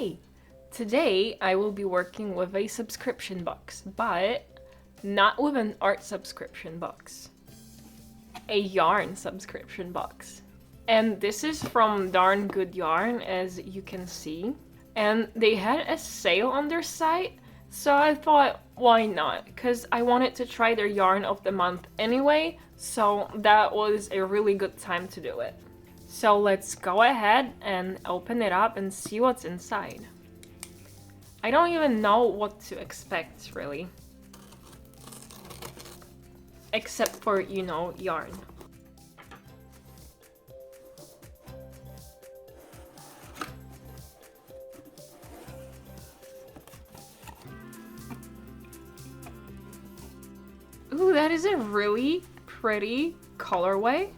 Hi! Today I will be working with a subscription box, but not with an art subscription box. A yarn subscription box. And this is from Darn Good Yarn, as you can see. And they had a sale on their site, so I thought, why not? Because I wanted to try their yarn of the month anyway, so that was a really good time to do it. So let's go ahead and open it up and see what's inside. I don't even know what to expect, really. Except for, you know, yarn. Ooh, that is a really pretty colorway.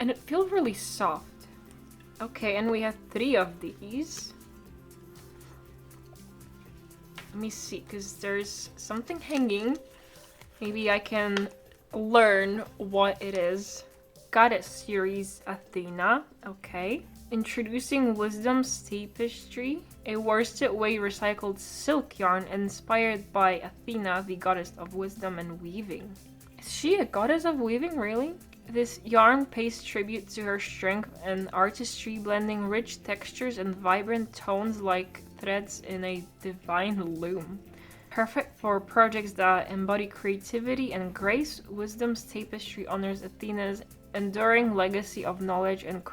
And it feels really soft. Okay, and we have 3 of these. Let me see, because there's something hanging. Maybe I can learn what it is. Goddess Series Athena. Okay. Introducing Wisdom's Tapestry, a worsted weight recycled silk yarn inspired by Athena, the goddess of wisdom and weaving. Is she a goddess of weaving, really? This yarn pays tribute to her strength and artistry, blending rich textures and vibrant tones like threads in a divine loom. Perfect for projects that embody creativity and grace, Wisdom's Tapestry honors Athena's enduring legacy of knowledge and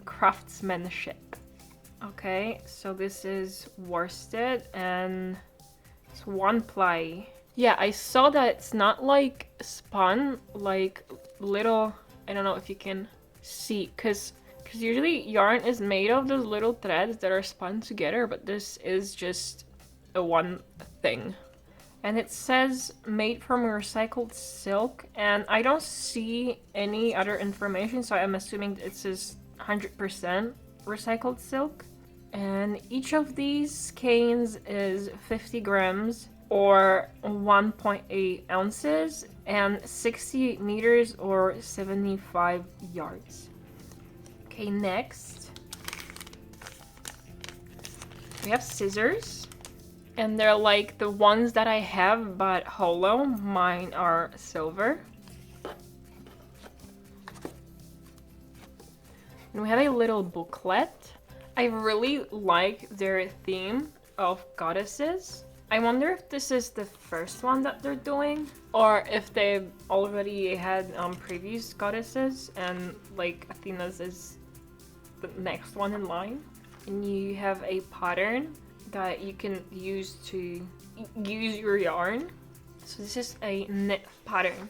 craftsmanship. Okay, so this is worsted and it's 1 ply. Yeah, I saw that it's not like spun, like little, I don't know if you can see, because usually yarn is made of those little threads that are spun together, but this is just a one thing. And it says made from recycled silk, and I don't see any other information, so I'm assuming it says 100% recycled silk. And each of these skeins is 50 grams or 1.8 ounces and 68 meters or 75 yards. Okay, next we have scissors, and they're like the ones that I have but hollow. Mine are silver. And we have a little booklet. I really like their theme of goddesses. I wonder if this is the first one that they're doing, or if they already had previous goddesses and like Athena's is the next one in line. And you have a pattern that you can use to use your yarn. So this is a knit pattern.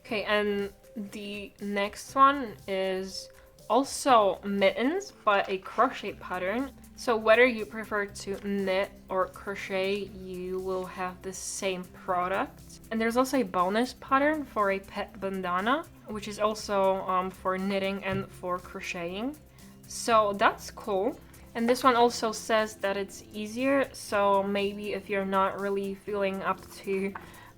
Okay, and the next one is also mittens, but a crochet pattern. So whether you prefer to knit or crochet, you will have the same product. And there's also a bonus pattern for a pet bandana, which is also for knitting and for crocheting. So that's cool. And this one also says that it's easier, so maybe if you're not really feeling up to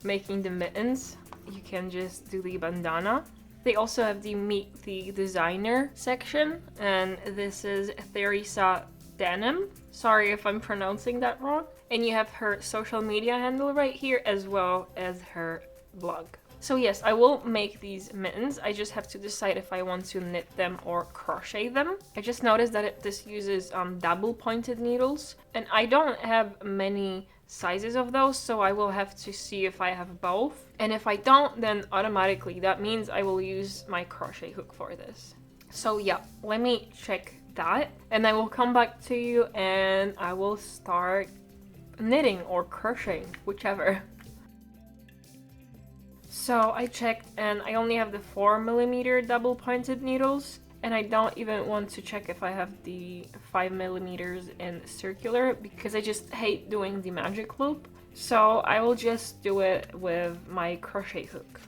making the mittens, you can just do the bandana. They also have the Meet the Designer section, and this is Theresa Denim. Sorry if I'm pronouncing that wrong. And you have her social media handle right here, as well as her blog. So yes, I will make these mittens. I just have to decide if I want to knit them or crochet them. I just noticed that this uses double pointed needles, and I don't have many sizes of those, so I will have to see if I have both. And if I don't, then automatically that means I will use my crochet hook for this. So yeah, let me check that, and I will come back to you and I will start knitting or crocheting, whichever. So I checked and I only have the 4mm double pointed needles, and I don't even want to check if I have the 5mm in circular because I just hate doing the magic loop. So I will just do it with my crochet hook.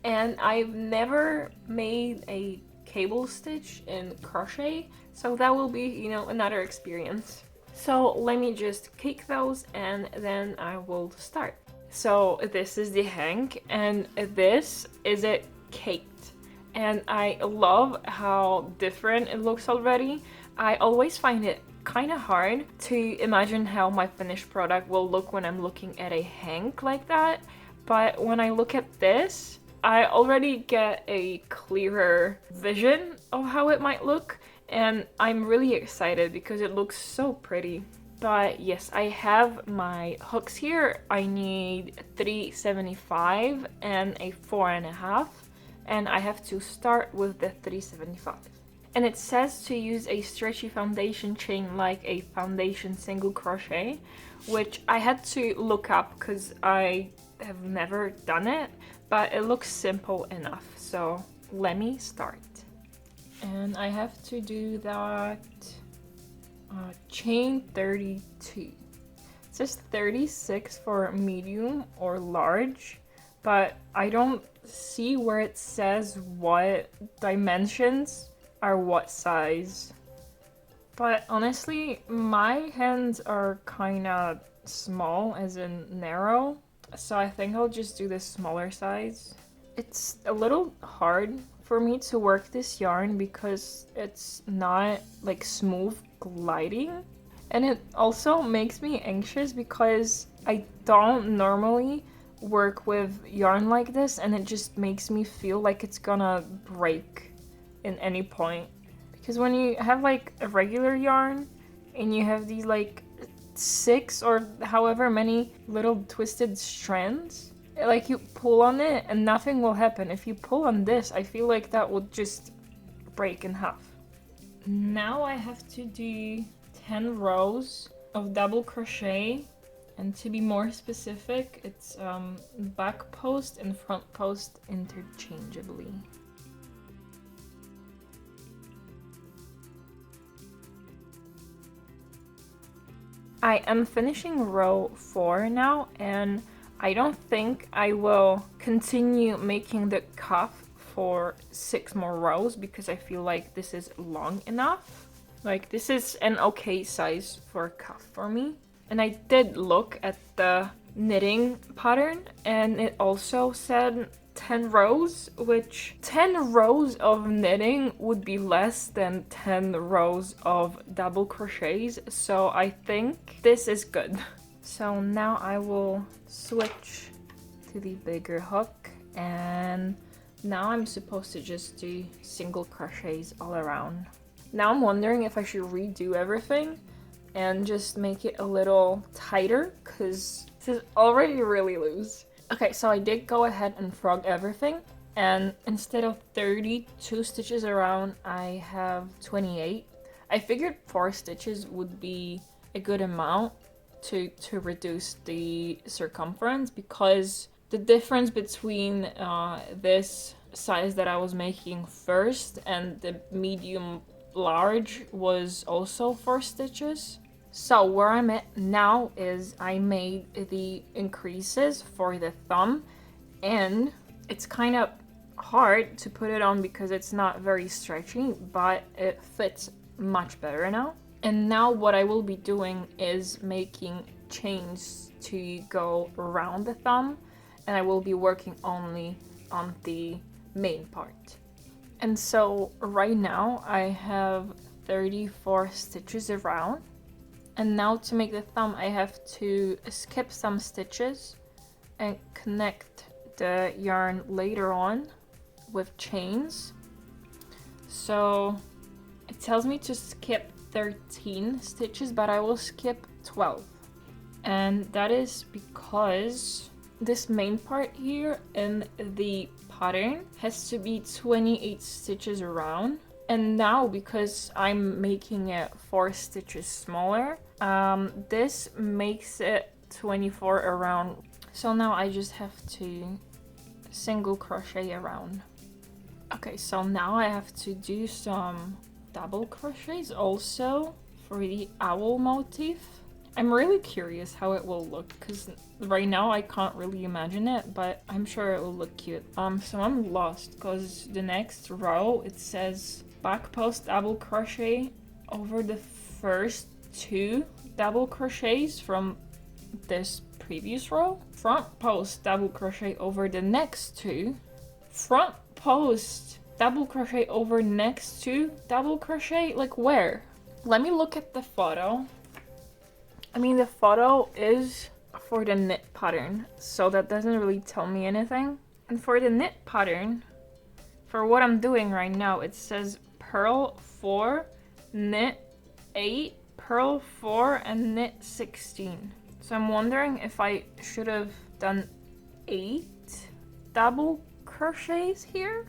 And I've never made a cable stitch in crochet, so that will be, you know, another experience. So let me just cake those and then I will start. So this is the hang, and this is it caked. And I love how different it looks already. I always find it kind of hard to imagine how my finished product will look when I'm looking at a hank like that. But when I look at this, I already get a clearer vision of how it might look. And I'm really excited because it looks so pretty. But yes, I have my hooks here. I need 375 and a 4.5. And I have to start with the 375. And it says to use a stretchy foundation chain like a foundation single crochet, which I had to look up because I have never done it, but it looks simple enough. So let me start. And I have to do that chain 32. It says 36 for medium or large, but I don't see where it says what dimensions are what size. But honestly, my hands are kind of small, as in narrow, so I think I'll just do the smaller size. It's a little hard for me to work this yarn because it's not like smooth gliding, and it also makes me anxious because I don't normally work with yarn like this, and it just makes me feel like it's gonna break in any point. Because when you have like a regular yarn and you have these like 6 or however many little twisted strands, like you pull on it and nothing will happen. If you pull on this, I feel like that would just break in half. Now I have to do 10 rows of double crochet, and to be more specific, it's back post and front post interchangeably. I am finishing row 4 now, and I don't think I will continue making the cuff for 6 more rows because I feel like this is long enough. Like, this is an okay size for a cuff for me. And I did look at the knitting pattern, and it also said 10 rows, which 10 rows of knitting would be less than 10 rows of double crochets, so I think this is good. So now I will switch to the bigger hook, and now I'm supposed to just do single crochets all around. Now I'm wondering if I should redo everything and just make it a little tighter because this is already really loose. Okay, so I did go ahead and frog everything, and instead of 32 stitches around, I have 28. I figured 4 stitches would be a good amount to reduce the circumference, because the difference between this size that I was making first and the medium large was also 4 stitches. So where I'm at now is I made the increases for the thumb, and it's kind of hard to put it on because it's not very stretchy, but it fits much better now. And now what I will be doing is making chains to go around the thumb, and I will be working only on the main part. And so right now I have 34 stitches around. And now to make the thumb, I have to skip some stitches and connect the yarn later on with chains. So it tells me to skip 13 stitches, but I will skip 12. And that is because this main part here in the pattern has to be 28 stitches around. And now, because I'm making it 4 stitches smaller, this makes it 24 around. So now I just have to single crochet around. Okay, so now I have to do some double crochets also for the owl motif. I'm really curious how it will look, because right now I can't really imagine it, but I'm sure it will look cute. So I'm lost because the next row it says back post double crochet over the first 2 double crochets from this previous row, front post double crochet over the next 2, front post double crochet over next 2 double crochet. Like, where? Let me look at the photo. I mean, the photo is for the knit pattern, so that doesn't really tell me anything. And for the knit pattern, for what I'm doing right now, it says purl 4, knit 8, purl 4, and knit 16. So I'm wondering if I should have done 8 double crochets here.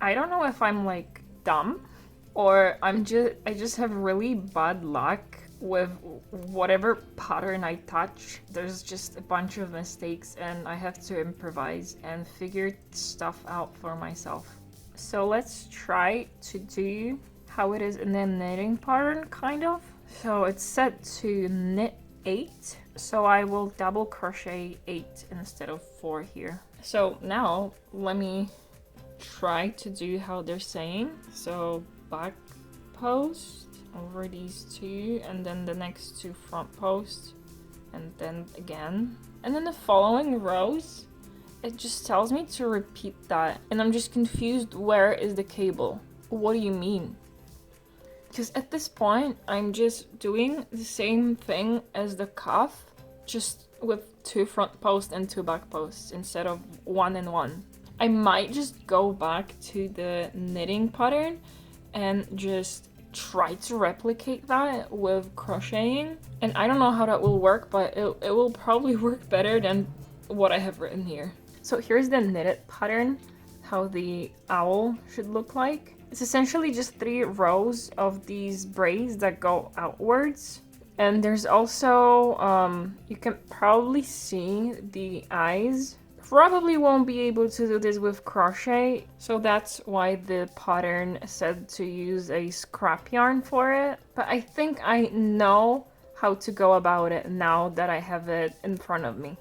I don't know if I'm like dumb or I just have really bad luck with whatever pattern I touch. There's just a bunch of mistakes and I have to improvise and figure stuff out for myself. So let's try to do how it is in the knitting pattern, kind of. So it's set to knit 8, so I will double crochet 8 instead of 4 here. So now let me try to do how they're saying. So back post over these 2, and then the next 2 front posts, and then again. And then the following rows, it just tells me to repeat that, and I'm just confused. Where is the cable? What do you mean? Because at this point, I'm just doing the same thing as the cuff, just with 2 front posts and 2 back posts instead of 1 and 1. I might just go back to the knitting pattern and just try to replicate that with crocheting. And I don't know how that will work, but it will probably work better than what I have written here. So here's the knitted pattern, how the owl should look like. It's essentially just 3 rows of these braids that go outwards. And there's also, you can probably see the eyes. Probably won't be able to do this with crochet, so that's why the pattern said to use a scrap yarn for it. But I think I know how to go about it now that I have it in front of me.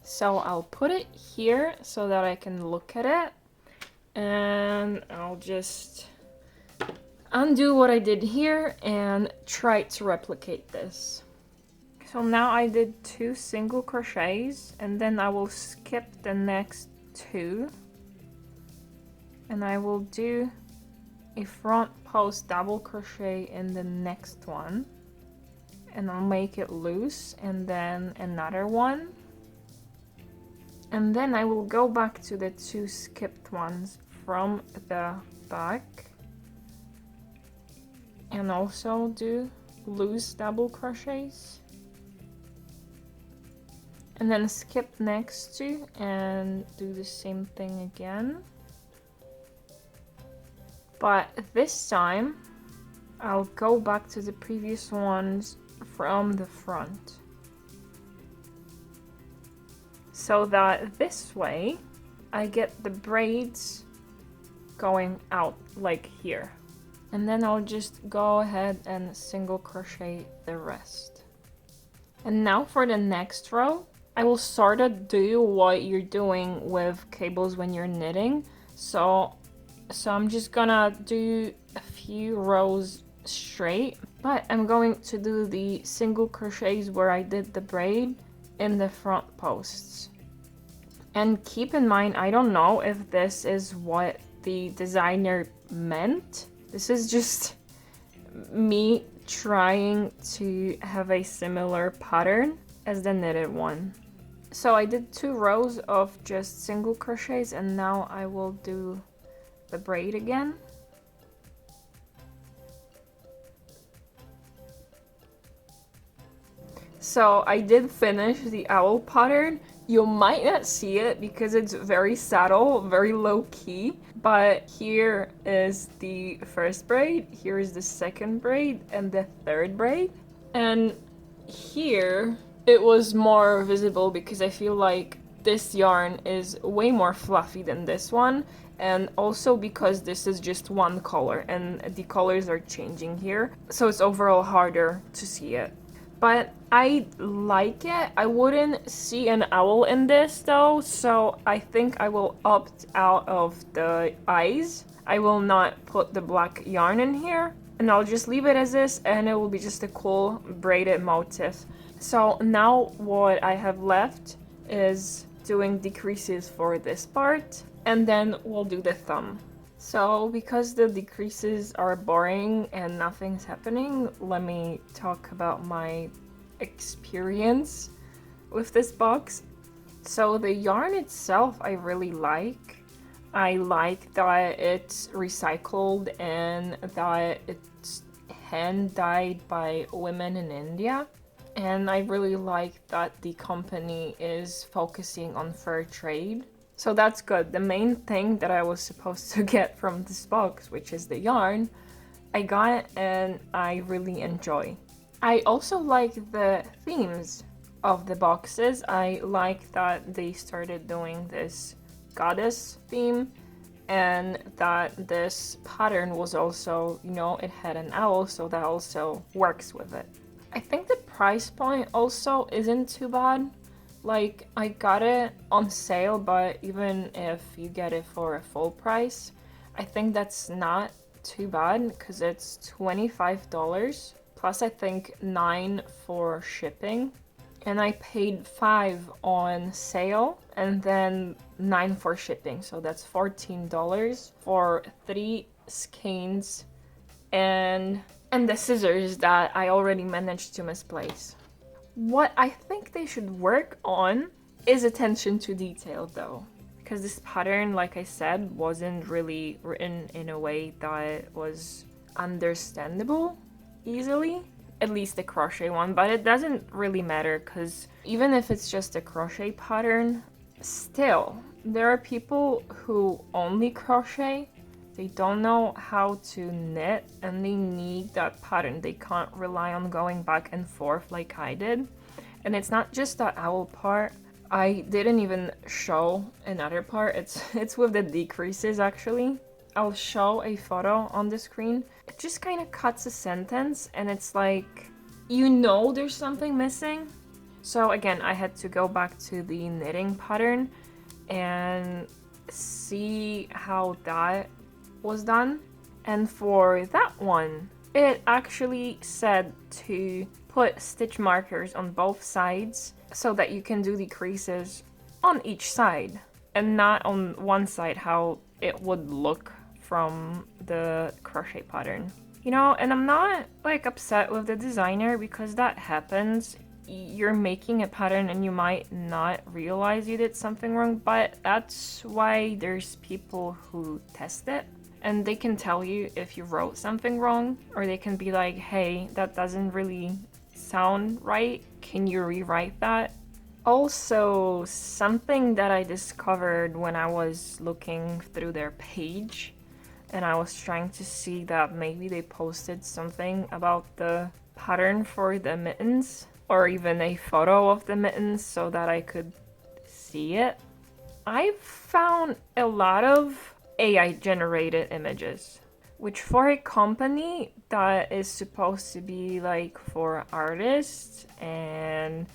So I'll put it here so that I can look at it, and I'll just undo what I did here and try to replicate this. So now I did 2 single crochets, and then I will skip the next 2, and I will do a front post double crochet in the next one, and I'll make it loose, and then another one, and then I will go back to the 2 skipped ones from the back and also do loose double crochets. And then skip next to and do the same thing again. But this time, I'll go back to the previous ones from the front. So that this way, I get the braids going out like here. And then I'll just go ahead and single crochet the rest. And now for the next row, I will sort of do what you're doing with cables when you're knitting. So I'm just gonna do a few rows straight, but I'm going to do the single crochets where I did the braid in the front posts. And keep in mind, I don't know if this is what the designer meant. This is just me trying to have a similar pattern as the knitted one. So I did 2 rows of just single crochets, and now I will do the braid again. So I did finish the owl pattern. You might not see it because it's very subtle, very low key, but here is the first braid, here is the second braid, and the third braid. And here it was more visible because I feel like this yarn is way more fluffy than this one, and also because this is just one color and the colors are changing here, so it's overall harder to see it. But I like it. I wouldn't see an owl in this though, so I think I will opt out of the eyes. I will not put the black yarn in here, and I'll just leave it as is, and it will be just a cool braided motif. So now what I have left is doing decreases for this part, and then we'll do the thumb. So because the decreases are boring and nothing's happening, let me talk about my experience with this box. So the yarn itself I really like. I like that it's recycled and that it's hand dyed by women in India. And I really like that the company is focusing on fair trade. So that's good. The main thing that I was supposed to get from this box, which is the yarn, I got and I really enjoy. I also like the themes of the boxes. I like that they started doing this goddess theme and that this pattern was also, you know, it had an owl, so that also works with it. I think the price point also isn't too bad. Like, I got it on sale, but even if you get it for a full price, I think that's not too bad because it's $25 plus I think $9 for shipping. And I paid $5 on sale and then $9 for shipping, so that's $14 for 3 skeins and the scissors that I already managed to misplace. What I think they should work on is attention to detail though, because this pattern, like I said, wasn't really written in a way that was understandable easily, at least the crochet one, but it doesn't really matter because even if it's just a crochet pattern, still, there are people who only crochet. They don't know how to knit and they need that pattern. They can't rely on going back and forth like I did. And it's not just that owl part. I didn't even show another part. It's with the decreases actually. I'll show a photo on the screen. It just kind of cuts a sentence and it's like, you know there's something missing. So again, I had to go back to the knitting pattern and see how that was done. And for that one, it actually said to put stitch markers on both sides so that you can do the creases on each side and not on one side how it would look from the crochet pattern. You know, and I'm not like upset with the designer because that happens. You're making a pattern and you might not realize you did something wrong, but that's why there's people who test it. And they can tell you if you wrote something wrong, or they can be like, hey, that doesn't really sound right. Can you rewrite that? Also, something that I discovered when I was looking through their page, and I was trying to see that maybe they posted something about the pattern for the mittens, or even a photo of the mittens so that I could see it. I found a lot of AI generated images, which for a company that is supposed to be like for artists and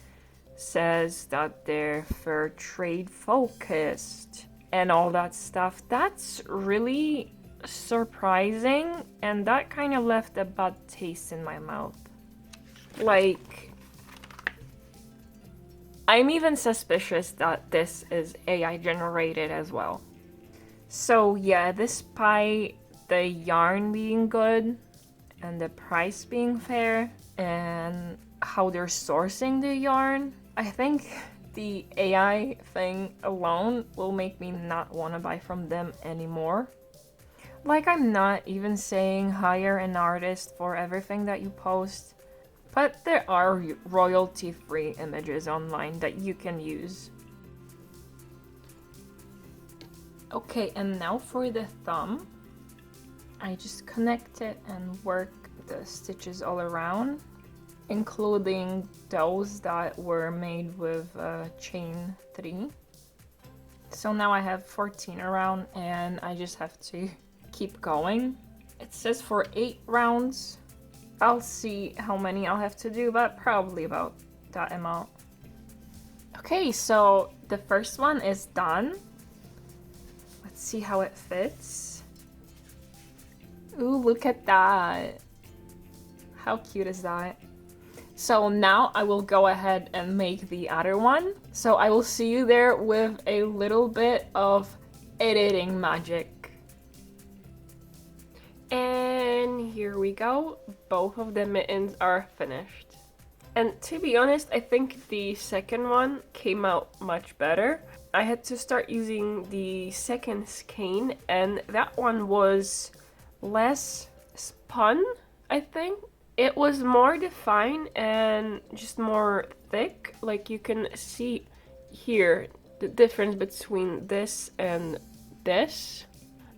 says that they're fair trade focused and all that stuff, that's really surprising and that kind of left a bad taste in my mouth. Like, I'm even suspicious that this is AI generated as well. So yeah, despite the yarn being good and the price being fair and how they're sourcing the yarn, I think the AI thing alone will make me not want to buy from them anymore. Like, I'm not even saying hire an artist for everything that you post, but there are royalty-free images online that you can use. Okay, and now for the thumb. I just connect it and work the stitches all around, including those that were made with chain 3. So now I have 14 around and I just have to keep going. It says for 8 rounds. I'll see how many I'll have to do, but probably about that amount. Okay, so the first one is done. Let's see how it fits. Ooh, look at that. How cute is that? So now I will go ahead and make the other one. So I will see you there with a little bit of editing magic. And here we go. Both of the mittens are finished. And to be honest, I think the second one came out much better. I had to start using the second skein, and that one was less spun, I think. It was more defined and just more thick. Like you can see here the difference between this and this.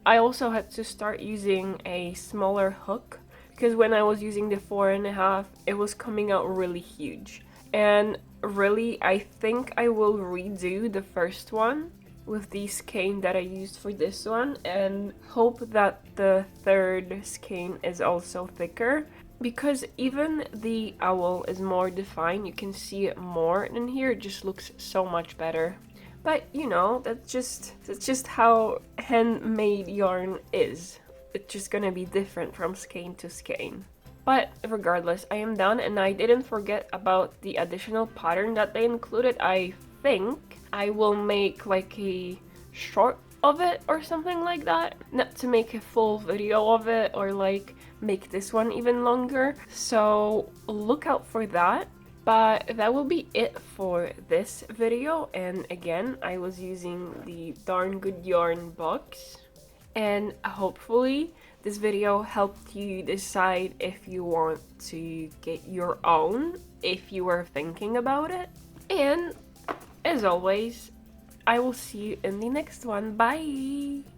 I also had to start using a smaller hook because when I was using the 4.5, it was coming out really huge. And really, I think I will redo the first one with the skein that I used for this one and hope that the third skein is also thicker, because even the owl is more defined. You can see it more, and here it just looks so much better. But you know, that's just how handmade yarn is. It's just gonna be different from skein to skein. But regardless, I am done, and I didn't forget about the additional pattern that they included. I think I will make like a short of it or something like that. Not to make a full video of it or like make this one even longer. So look out for that. But that will be it for this video. And again, I was using the Darn Good Yarn box. And hopefully this video helped you decide if you want to get your own, if you were thinking about it. And as always, I will see you in the next one. Bye!